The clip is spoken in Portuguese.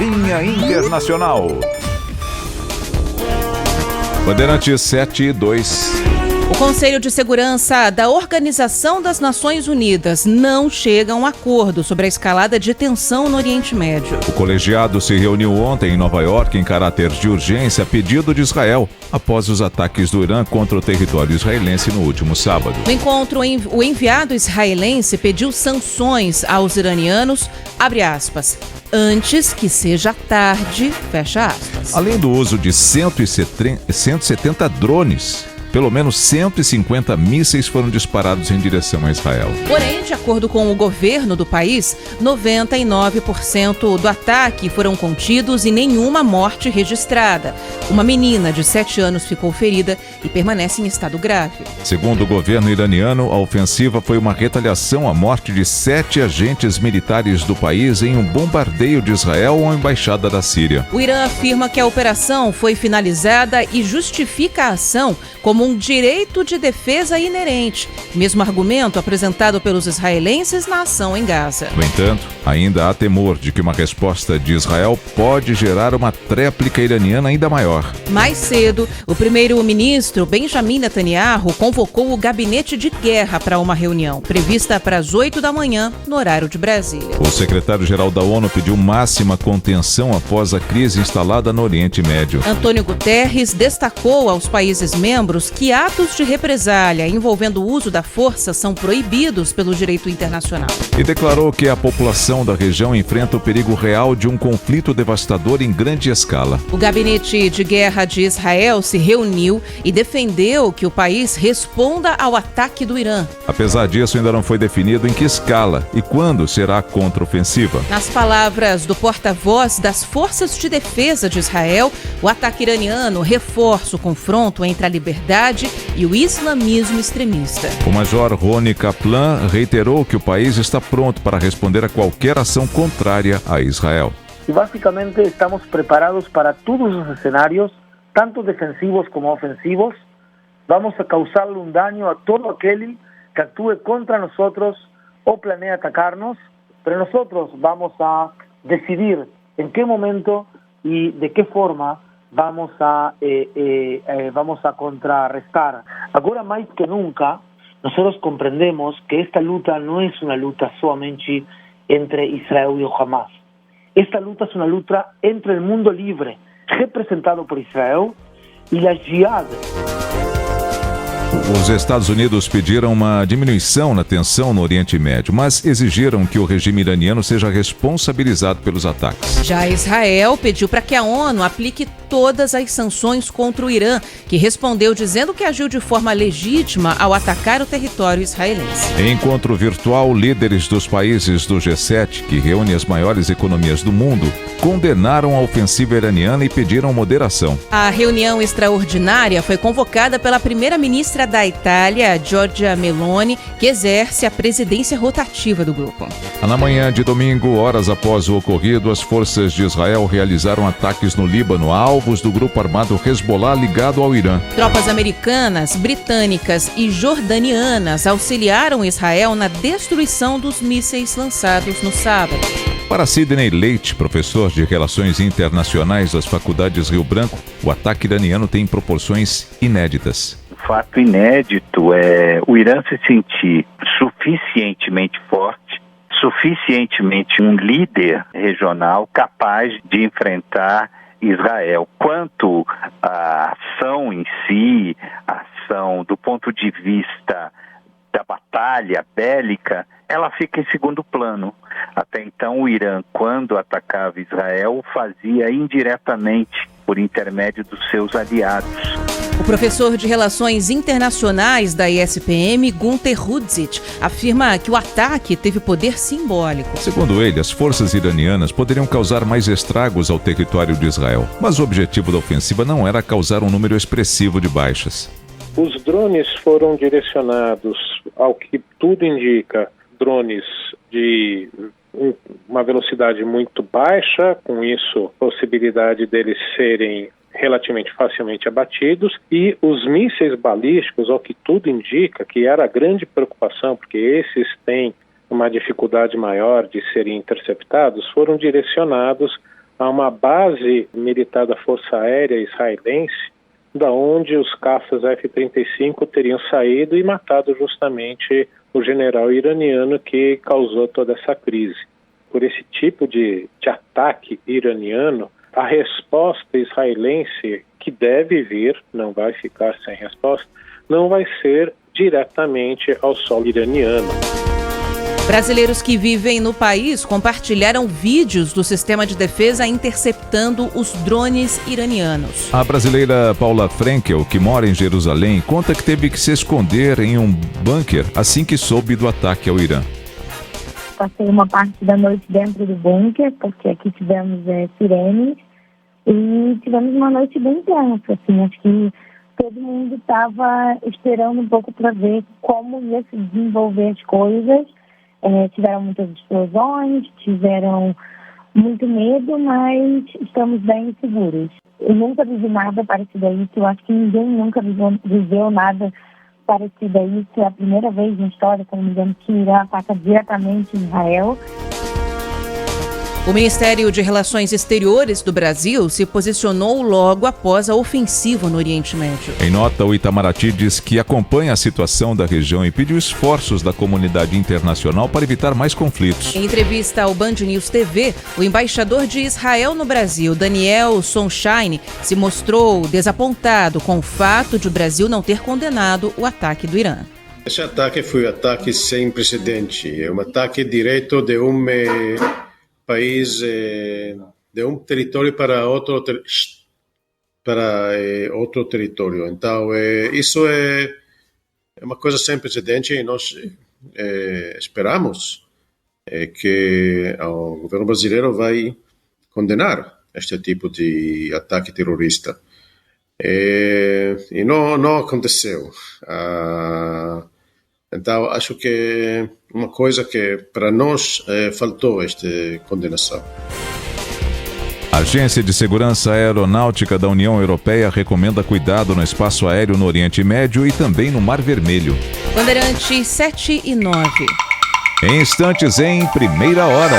Linha Internacional. Bandeirantes 7-2. O Conselho de Segurança da Organização das Nações Unidas não chega a um acordo sobre a escalada de tensão no Oriente Médio. O colegiado se reuniu ontem em Nova York em caráter de urgência a pedido de Israel, após os ataques do Irã contra o território israelense no último sábado. No encontro, o enviado israelense pediu sanções aos iranianos, abre aspas, antes que seja tarde, fecha aspas. Além do uso de 170 drones, pelo menos 150 mísseis foram disparados em direção a Israel. Porém, de acordo com o governo do país, 99% do ataque foram contidos e nenhuma morte registrada. Uma menina de 7 anos ficou ferida e permanece em estado grave. Segundo o governo iraniano, a ofensiva foi uma retaliação à morte de 7 agentes militares do país em um bombardeio de Israel à embaixada da Síria. O Irã afirma que a operação foi finalizada e justifica a ação como um direito de defesa inerente, mesmo argumento apresentado pelos israelenses na ação em Gaza. No entanto, ainda há temor de que uma resposta de Israel pode gerar uma tréplica iraniana ainda maior. Mais cedo, o primeiro-ministro Benjamin Netanyahu convocou o gabinete de guerra para uma reunião, prevista para as 8 da manhã, no horário de Brasília. O secretário-geral da ONU pediu máxima contenção após a crise instalada no Oriente Médio. Antônio Guterres destacou aos países membros que atos de represália envolvendo o uso da força são proibidos pelo direito internacional. E declarou que a população da região enfrenta o perigo real de um conflito devastador em grande escala. O gabinete de guerra de Israel se reuniu e defendeu que o país responda ao ataque do Irã. Apesar disso, ainda não foi definido em que escala e quando será a contraofensiva. Nas palavras do porta-voz das Forças de Defesa de Israel, o ataque iraniano reforça o confronto entre a liberdade e o islamismo extremista. O major Roni Kaplan reiterou que o país está pronto para responder a qualquer ação contrária a Israel. E basicamente estamos preparados para todos os cenários, tanto defensivos como ofensivos. Vamos a causarle um dano a todo aquele que actúe contra nós ou planeie atacar-nos, mas nós vamos a decidir em que momento e de que forma vamos a contrarrestar. Agora mais que nunca, nós compreendemos que esta luta não é uma luta somente entre Israel e o Hamas. Esta luta é uma luta entre o mundo livre, representado por Israel, e a Jihad. Os Estados Unidos pediram uma diminuição na tensão no Oriente Médio, mas exigiram que o regime iraniano seja responsabilizado pelos ataques. Já Israel pediu para que a ONU aplique todas as sanções contra o Irã, que respondeu dizendo que agiu de forma legítima ao atacar o território israelense. Em encontro virtual, líderes dos países do G7, que reúne as maiores economias do mundo, condenaram a ofensiva iraniana e pediram moderação. A reunião extraordinária foi convocada pela primeira-ministra da Itália, Giorgia Meloni, que exerce a presidência rotativa do grupo. Na manhã de domingo, horas após o ocorrido, as forças de Israel realizaram ataques no Líbano a alvos do grupo armado Hezbollah ligado ao Irã. Tropas americanas, britânicas e jordanianas auxiliaram Israel na destruição dos mísseis lançados no sábado. Para Sidney Leite, professor de Relações Internacionais das Faculdades Rio Branco, o ataque iraniano tem proporções inéditas. O fato inédito é o Irã se sentir suficientemente forte, suficientemente um líder regional capaz de enfrentar Israel. Quanto à ação em si, a ação do ponto de vista da batalha bélica, ela fica em segundo plano. Até então, o Irã, quando atacava Israel, o fazia indiretamente por intermédio dos seus aliados. O professor de Relações Internacionais da ESPM, Gunther Rudzit, afirma que o ataque teve poder simbólico. Segundo ele, as forças iranianas poderiam causar mais estragos ao território de Israel, mas o objetivo da ofensiva não era causar um número expressivo de baixas. Os drones foram direcionados, ao que tudo indica, drones de uma velocidade muito baixa, com isso, possibilidade deles serem relativamente facilmente abatidos, e os mísseis balísticos, ao que tudo indica, que era a grande preocupação, porque esses têm uma dificuldade maior de serem interceptados, foram direcionados a uma base militar da Força Aérea israelense, da onde os caças F-35 teriam saído e matado justamente o general iraniano que causou toda essa crise. Por esse tipo de ataque iraniano, a resposta israelense, que deve vir, não vai ficar sem resposta, não vai ser diretamente ao solo iraniano. Brasileiros que vivem no país compartilharam vídeos do sistema de defesa interceptando os drones iranianos. A brasileira Paula Frenkel, que mora em Jerusalém, conta que teve que se esconder em um bunker assim que soube do ataque ao Irã. Passei uma parte da noite dentro do bunker, porque aqui tivemos sirenes, e tivemos uma noite bem tensa, assim, acho que todo mundo estava esperando um pouco para ver como ia se desenvolver as coisas. Tiveram muitas explosões, tiveram muito medo, mas estamos bem seguros. Eu nunca vivi nada parecido a isso, eu acho que ninguém nunca viveu nada parecido a isso. É a primeira vez na história, se não me engano, que Irã ataca diretamente Israel. O Ministério de Relações Exteriores do Brasil se posicionou logo após a ofensiva no Oriente Médio. Em nota, o Itamaraty diz que acompanha a situação da região e pediu esforços da comunidade internacional para evitar mais conflitos. Em entrevista ao Band News TV, o embaixador de Israel no Brasil, Daniel Sonshine, se mostrou desapontado com o fato de o Brasil não ter condenado o ataque do Irã. Esse ataque foi um ataque sem precedente, é um ataque direto de país, de um território para outro território. Então, isso é uma coisa sem precedente e nós esperamos que o governo brasileiro vai condenar este tipo de ataque terrorista. E não aconteceu. Então, acho que uma coisa que para nós faltou esta condenação. A Agência de Segurança Aeronáutica da União Europeia recomenda cuidado no espaço aéreo no Oriente Médio e também no Mar Vermelho. Bandeirantes 7 e 9. Em instantes, em Primeira Hora.